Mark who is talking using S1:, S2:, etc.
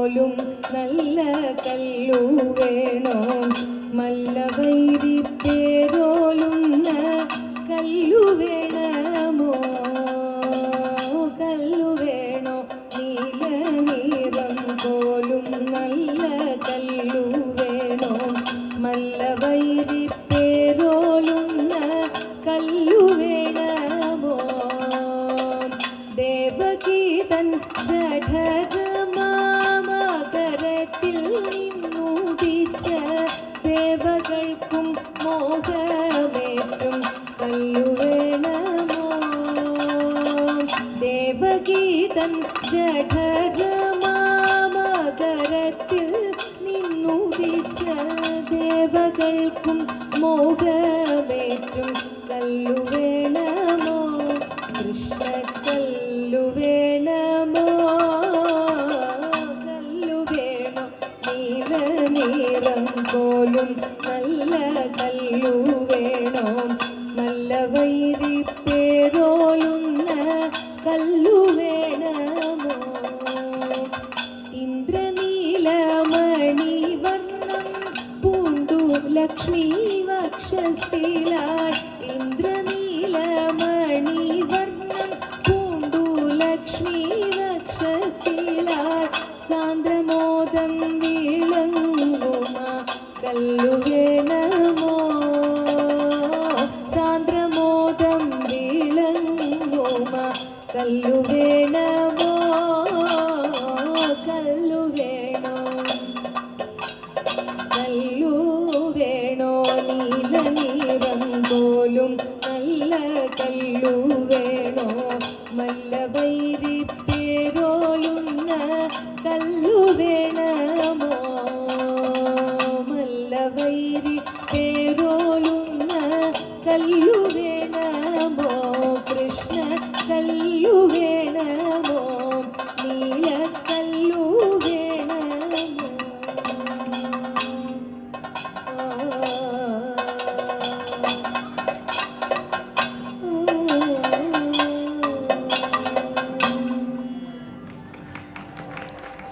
S1: പോലും നല്ല കല്ലു വേണോ മല്ലവൈരി പേരോലുന്ന കല്ലു വേണമോ കല്ലു വേണോ നീല നീറം പോലും നല്ല കല്ലു വേണോ മല്ലവൈരി പേരോലുന്ന കല്ലു വേണമോ ദേവഗീതൻ ജഠരമാമകരത്തിൽ നിന്നുദിച്ച ദേവകൾക്കും മോഹമേറ്റും കല്ലു വേണമോ ദേവഗീതൻ ജഠരമാമകരത്തിൽ നിന്നുദിച്ച ദേവകൾക്കും മോഹമേറ്റും കല്ലു വേണമോ കൃഷ്ണ കല്ലു വേണമോ കല്ലു വേണോ നീല നീറം പോലും നല്ല കല്ലു വേണോ നല്ല വൈരി പേരോലുന്ന കല്ലു വേണമോ ഇന്ദ്രനീലമണിവർണ്ണം പൂണ്ടു ലക്ഷ്മി വക്ഷസിലായി ഇന്ദ്രനീലമണിവർണ്ണം പൂണ്ടു ലക്ഷ്മി വക്ഷസിലായി സാന്ദ്രമോദം വിളങ്ങുമ കല്ലു